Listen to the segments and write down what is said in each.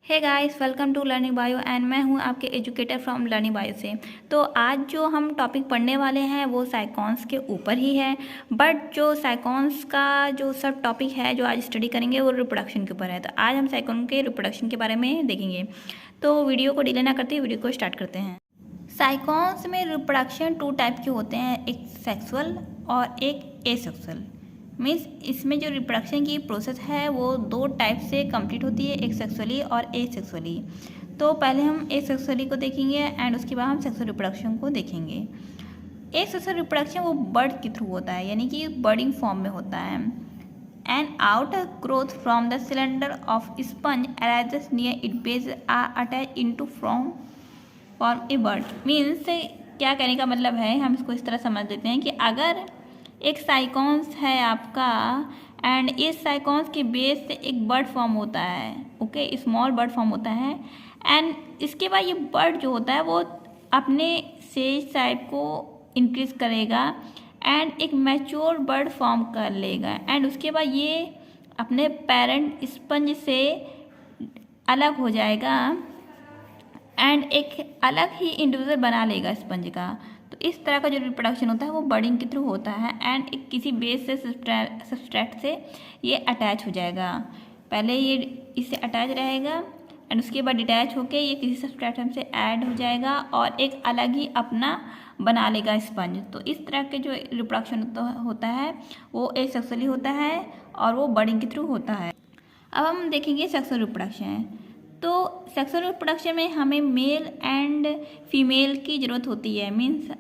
Hey guys, welcome to learning bio एंड मैं हूं आपके एजुकेटर फ्रॉम लर्निंग बायो से। तो आज जो हम टॉपिक पढ़ने वाले हैं वो साइकॉन्स के ऊपर ही है। बट जो साइकॉन्स का जो सब टॉपिक है जो आज स्टडी करेंगे वो रिप्रोडक्शन के ऊपर है। तो आज हम साइकॉन के रिप्रोडक्शन के बारे में देखेंगे। तो वीडियो को डिले ना करते वीडियो को स्टार्ट करते हैं। साइकॉन्स में रिप्रोडक्शन टू टाइप के होते हैं, एक सेक्सुअल और एक एसेक्सुअल। मीन्स इसमें जो रिप्रोडक्शन की प्रोसेस है वो दो टाइप से कंप्लीट होती है, एक सेक्सुअली और एसेक्सुअली। तो पहले हम एसेक्सुअली को देखेंगे एंड उसके बाद हम सेक्सुअल रिप्रोडक्शन को देखेंगे। एसेक्सुअल रिप्रोडक्शन वो बर्ड के थ्रू होता है, यानी कि बर्डिंग फॉर्म में होता है। And outer growth from the cylinder of sponge arises near it base are attach into form a bud. Means क्या कहने का मतलब है, हम इसको इस तरह समझ लेते हैं कि अगर एक साइकॉन्स है आपका एंड इस साइकॉन्स के बेस से एक बर्ड फॉर्म होता है, ओके, स्मॉल बर्ड फॉर्म होता है। एंड इसके बाद ये बर्ड जो होता है वो अपने सेज टाइप को इंक्रीज करेगा एंड एक मैच्योर बर्ड फॉर्म कर लेगा। एंड उसके बाद ये अपने पेरेंट स्पंज से अलग हो जाएगा एंड एक अलग ही इंडिविजुअल बना लेगा स्पंज का। तो इस तरह का जो रिप्रोडक्शन होता है वो बर्डिंग के थ्रू होता है एंड एक किसी बेस से सब्सट्रैक्ट से ये अटैच हो जाएगा। पहले ये इससे अटैच रहेगा एंड उसके बाद डिटैच होके ये किसी सब्सट्रैक्ट से ऐड हो जाएगा और एक अलग ही अपना बना लेगा स्पंज। तो इस तरह के जो रिप्रोडक्शन होता है वो एसेक्सुअली होता है और वो बर्डिंग के थ्रू होता है। अब हम देखेंगे सेक्सुअल रिप्रोडक्शन। तो सेक्सुअल रिप्रोडक्शन में हमें मेल एंड फीमेल की ज़रूरत होती है। मीन्स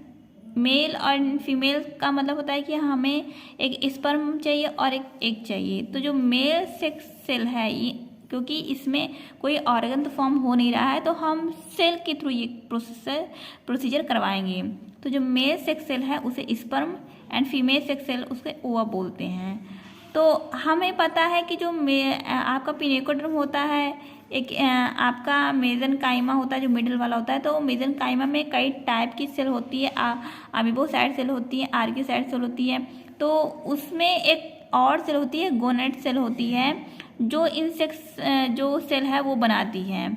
मेल और फीमेल का मतलब होता है कि हमें एक स्पर्म चाहिए और एक एग चाहिए। तो जो मेल सेक्स सेल है ये, क्योंकि इसमें कोई ऑर्गन तो फॉर्म हो नहीं रहा है, तो हम सेल के थ्रू ये प्रोसीजर करवाएंगे। तो जो मेल सेक्स सेल है उसे sperm and female sex cell उसके ओवा बोलते हैं। तो हमें पता है कि जो आपका पिनेकोडर्म होता है, एक आपका मेसेनकाइमा होता है जो मिडिल वाला होता है। तो मेसेनकाइमा में कई टाइप की सेल होती है, अमीबोसाइड सेल होती है, आर्कियोसाइड सेल होती है। तो उसमें एक और सेल होती है, गोनेट सेल होती है, जो इंसेक्ट्स जो सेल है वो बनाती है।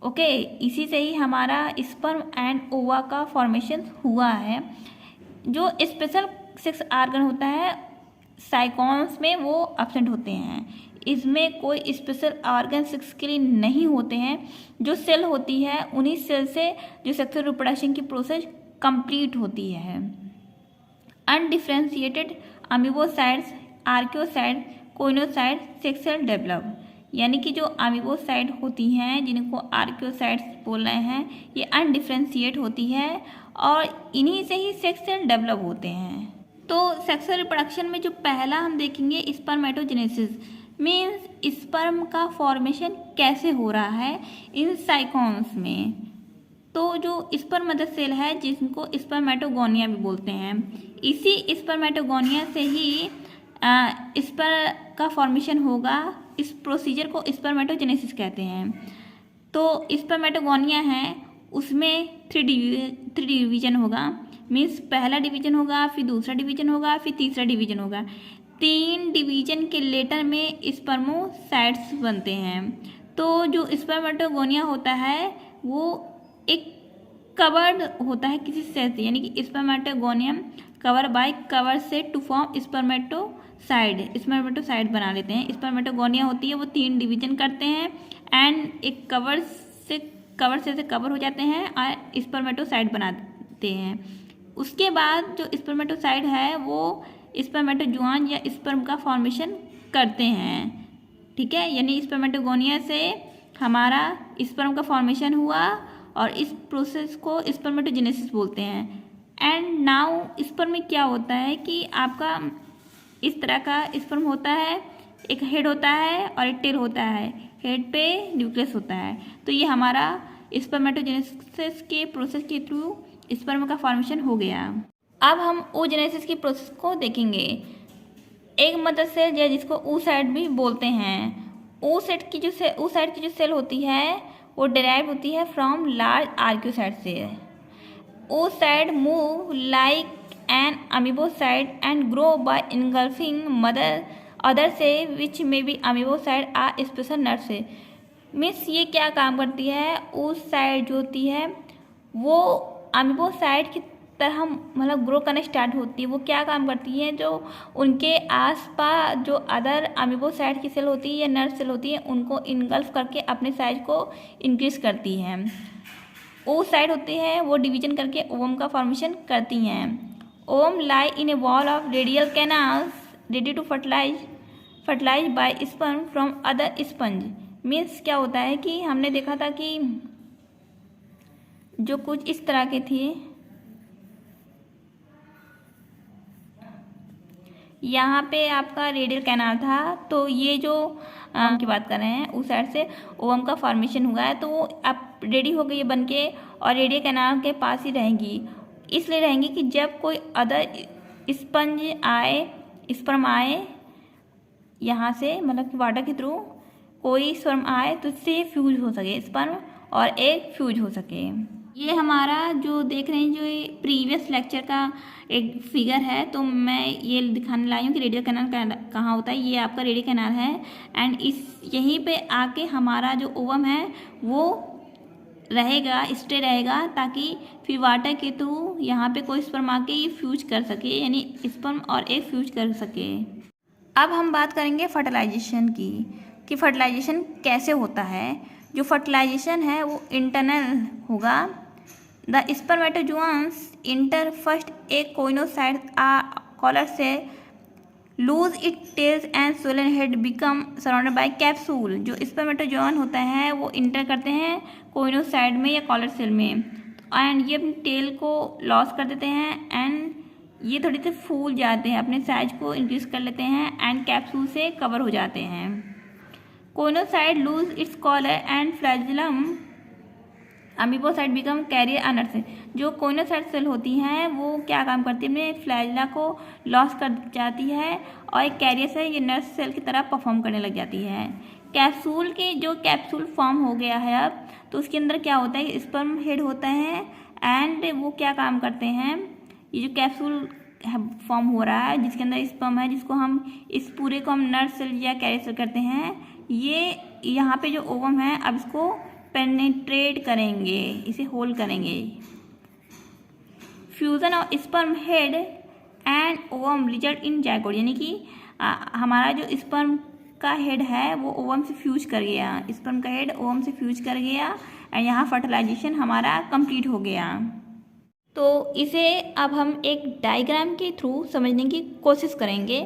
ओके, इसी से ही हमारा स्पर्म एंड ओवा का फॉर्मेशन हुआ है। जो स्पेशल सेक्स आर्गन होता है साइकॉन्स में वो एब्सेंट होते हैं। इसमें कोई स्पेशल ऑर्गन सेक्स के लिए नहीं होते हैं। जो सेल होती है उन्हीं सेल से जो सेक्सुअल रिप्रोडक्शन की प्रोसेस कंप्लीट होती है। अनडिफ्रेंशिएटेड अमीबोसाइड्स, आर्कियोसाइड, कोइनोसाइड सेक्सुअल डेवलप, यानी कि जो अमीबोसाइड होती हैं जिनको आर्कियोसाइड्स बोल रहे हैं, ये अनडिफ्रेंशिएट होती है और इन्हीं से ही सेक्सुअल डेवलप होते हैं। तो सेक्सुअल रिप्रोडक्शन में जो पहला हम देखेंगे स्पर्मेटोजेनेसिस। मीन्स स्पर्म का फॉर्मेशन कैसे हो रहा है इन साइकॉन्स में। तो जो स्पर्म मदर सेल है जिनको स्पर्मेटोगोनिया भी बोलते हैं, इसी स्पर्मेटोगोनिया से ही स्पर्म का फॉर्मेशन होगा। इस प्रोसीजर को स्पर्मेटोजेनेसिस कहते हैं। तो स्पर्मेटोगोनिया है उसमें थ्री डिवीजन होगा। मीन्स पहला डिवीजन होगा, फिर दूसरा डिवीजन होगा, फिर तीसरा डिवीजन होगा। 3 डिवीजन के लेटर में स्पर्मोसाइट्स बनते हैं। तो जो स्पर्मेटोगोनिया होता है वो एक कवर्ड होता है किसी सेल से, यानी कि स्पर्मेटोगोनियम कवर बाय कवर से टू फॉर्म स्पर्मेटोसाइड बना लेते हैं। स्पर्मेटोगोनिया होती है वो 3 डिवीजन करते हैं एंड एक कवर से कवर हो जाते हैं और स्पर्मेटोसाइड बनाते हैं। उसके बाद जो स्पर्मेटोसाइड है वो स्पर्मेटोजोआन या स्पर्म का फॉर्मेशन करते हैं। ठीक है, यानी स्पर्मेटोगोनिया से हमारा स्पर्म का फॉर्मेशन हुआ और इस प्रोसेस को स्पर्मेटोजेनेसिस बोलते हैं। एंड नाउ स्पर्म में क्या होता है कि आपका इस तरह का स्पर्म होता है, एक हेड होता है और एक टेल होता है। हेड पे न्यूक्लियस होता है। तो ये हमारा स्पर्मेटोजेनेसिस के प्रोसेस के थ्रू स्पर्म का फॉर्मेशन हो गया। अब हम oogenesis की प्रोसेस को देखेंगे। एक मदर सेल है जिसको oocyte भी बोलते हैं। oocyte की जो सेल होती है वो डिराइव होती है फ्रॉम लार्ज आर्कियोसाइट से। oocyte move like an amoebocyte and grow by engulfing mother other से which may be amoebocyte are special nerve से। मीन्स ये क्या काम करती है, उस साइड जो होती है वो अमीबो साइड की तरह मतलब ग्रो करना स्टार्ट होती है। वो क्या काम करती है, जो उनके आसपास जो अदर अमीबो साइड की सेल होती है या नर्व सेल होती है उनको इनगल्फ करके अपने साइज को इंक्रीज करती है। वो साइड होती है वो डिवीजन करके ओवम का फॉर्मेशन करती हैं। Ovum lie in a wall of radial canals ready to fertilize by sperm from other sponge. Means क्या होता है कि हमने देखा था कि जो कुछ इस तरह के थे, यहाँ पे आपका रेडियल कैनाल था, तो ये जो की बात कर रहे हैं उस साइड से ओवम का फॉर्मेशन हुआ है, तो वो अब रेडी हो गई है बन के और रेडियल कैनाल के पास ही रहेंगी। इसलिए रहेंगी कि जब कोई अदर स्पंज आए, स्पर्म आए यहाँ से, मतलब कि वाटर के थ्रू कोई स्पर्म आए तो इससे फ्यूज हो सके, स्पर्म और एग फ्यूज हो सके। ये हमारा जो देख रहे हैं जो ये प्रीवियस लेक्चर का एक फिगर है, तो मैं ये दिखाने लाई हूँ कि रेडियल कैनाल कहाँ होता है। ये आपका रेडियल कैनाल है एंड इस यहीं पे आके हमारा जो ओवम है वो रहेगा, स्टे रहेगा, ताकि फिर वाटर के थ्रू यहाँ पे कोई स्पर्म आके ये फ्यूज कर सके, यानी स्पर्म और एग फ्यूज कर सके। अब हम बात करेंगे फर्टिलाइजेशन की, कि फर्टिलाइजेशन कैसे होता है। जो फर्टिलाइजेशन है वो इंटरनल होगा। The spermatozoons enter first a choanocyte collar cell lose it tails and swollen head become surrounded by capsule. जो स्पर्मेटोजोन होता है वो इंटर करते हैं कोइनोसाइट में या कॉलर सेल में एंड ये अपनी टेल को लॉस कर देते हैं एंड ये थोड़ी से फूल जाते हैं, अपने साइज को इंक्रीज कर लेते हैं एंड कैप्सूल से कवर हो जाते हैं। Choanocyte lose its collar and flagellum amoebocyte become carrier अनर्स। जो कोइनोसाइट सेल होती हैं वो क्या काम करती है, अपने फ्लैजिला को लॉस कर जाती है और एक कैरियर से ये नर्स सेल की तरह परफॉर्म करने लग जाती है। कैप्सूल के जो कैप्सूल फॉर्म हो गया है अब, तो उसके अंदर क्या होता है, स्पर्म हेड होता है एंड वो क्या काम करते हैं, ये जो कैप्सूल फॉर्म हो रहा है जिसके अंदर स्पर्म है, जिसको हम इस पूरे को हम नर्स सेल या कैरियर सेल करते हैं, ये यहाँ पे जो ओवम है अब इसको पेनिट्रेट करेंगे, इसे होल्ड करेंगे। Fusion of sperm head and ovum result in zygote, यानी कि हमारा जो स्पर्म का हेड है वो ओवम से फ्यूज कर गया, स्पर्म का हेड ओवम से फ्यूज कर गया एंड यहाँ फर्टिलाइजेशन हमारा कंप्लीट हो गया। तो इसे अब हम एक डायग्राम के थ्रू समझने की कोशिश करेंगे।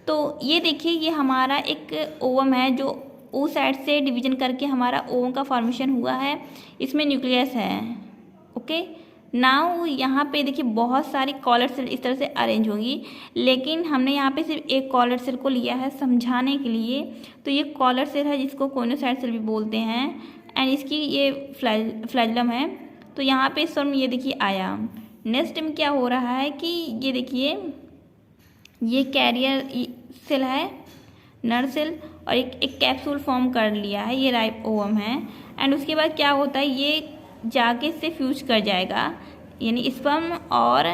तो ये देखिए, ये हमारा एक ओवम है जो उस साइड से डिवीजन करके हमारा ओवम का फॉर्मेशन हुआ है, इसमें न्यूक्लियस है। ओके, नाउ यहाँ पे देखिए बहुत सारी कॉलर सेल इस तरह से अरेंज होंगी, लेकिन हमने यहाँ पे सिर्फ एक कॉलर सेल को लिया है समझाने के लिए। तो ये कॉलर सेल है जिसको कोइनोसाइट सेल भी बोलते हैं एंड इसकी ये फ्लैजिलम है। तो यहाँ पे स्पर्म ये देखिए आया। नेक्स्ट में क्या हो रहा है कि ये देखिए ये कैरियर सेल है, नर सेल, और एक कैप्सूल फॉर्म कर लिया है, ये राइप ओवम है एंड उसके बाद क्या होता है, ये जाके से फ्यूज कर जाएगा, यानी स्पर्म और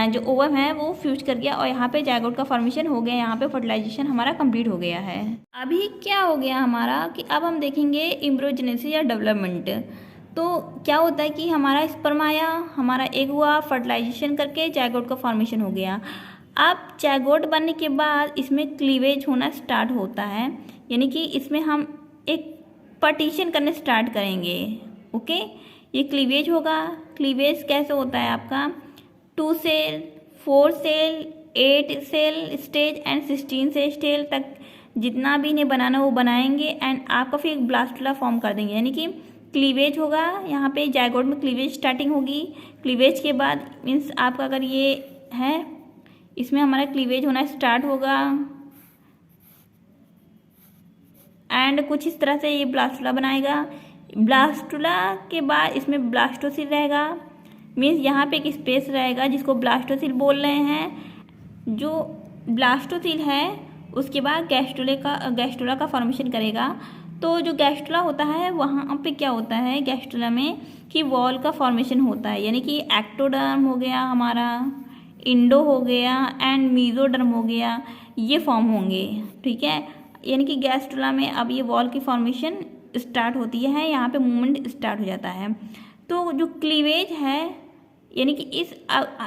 जो ओवम है वो फ्यूज कर गया और यहाँ पे जाइगोट का फॉर्मेशन हो गया, यहाँ पे फर्टिलाइजेशन हमारा कंप्लीट हो गया है। अभी क्या हो गया हमारा कि अब हम देखेंगे एम्ब्रियोजेनेसिस या डेवलपमेंट। तो क्या होता है कि हमारा स्पर्म आया, हमारा एग हुआ, फर्टिलाइजेशन करके जाइगोट का फॉर्मेशन हो गया। अब जाइगोट बनने के बाद इसमें क्लीवेज होना स्टार्ट होता है, यानी कि इसमें हम एक पार्टीशन करने स्टार्ट करेंगे। ओके, ये क्लीवेज होगा। क्लीवेज कैसे होता है आपका 2 cell, 4 cell, 8 cell stage and 16 से स्टेज तक जितना भी इन्हें बनाना वो बनाएंगे एंड आपका फिर एक ब्लास्टुला फॉर्म कर देंगे, यानी कि क्लीवेज होगा। यहाँ पे जाइगोट में क्लीवेज स्टार्टिंग होगी। क्लीवेज के बाद मीन्स आपका अगर ये है, इसमें हमारा क्लीवेज होना स्टार्ट होगा एंड कुछ इस तरह से ये ब्लास्टुला बनाएगा। ब्लास्टुला के बाद इसमें ब्लास्टोसिल रहेगा, मीन्स यहाँ पे एक स्पेस रहेगा जिसको ब्लास्टोसिल बोल रहे हैं। जो ब्लास्टोसिल है उसके बाद गैस्ट्रुला का फॉर्मेशन करेगा। तो जो गैस्ट्रुला होता है वहाँ पे क्या होता है, गैस्ट्रुला में कि वॉल का फॉर्मेशन होता है, यानी कि एक्टोडर्म हो गया हमारा, इंडो हो गया एंड मीजोडर्म हो गया, ये फॉर्म होंगे। ठीक है, यानी कि गैस्ट्रुला में अब ये वॉल की फॉर्मेशन स्टार्ट होती है, यहाँ पे मूवमेंट स्टार्ट हो जाता है। तो जो क्लीवेज है यानी कि इस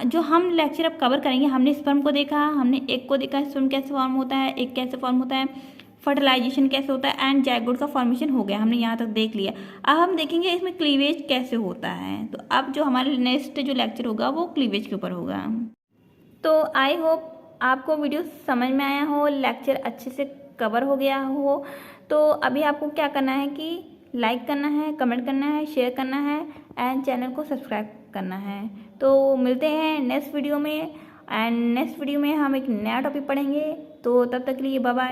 जो हम लेक्चर अब कवर करेंगे, हमने स्पर्म को देखा, हमने एग को देखा, स्पर्म कैसे फॉर्म होता है, एग कैसे फॉर्म होता है, फर्टिलाइजेशन कैसे होता है एंड जाइगोट का फॉर्मेशन हो गया, हमने यहाँ तक देख लिया। अब हम देखेंगे इसमें क्लीवेज कैसे होता है। तो अब जो हमारे नेक्स्ट जो लेक्चर होगा वो क्लीवेज के ऊपर होगा। तो आई होप आपको वीडियो समझ में आया हो, लेक्चर अच्छे से कवर हो गया हो। तो अभी आपको क्या करना है कि लाइक करना है, कमेंट करना है, शेयर करना है एंड चैनल को सब्सक्राइब करना है। तो मिलते हैं नेक्स्ट वीडियो में एंड नेक्स्ट वीडियो में हम एक नया टॉपिक पढ़ेंगे। तो तब तक के लिए बाय बाय।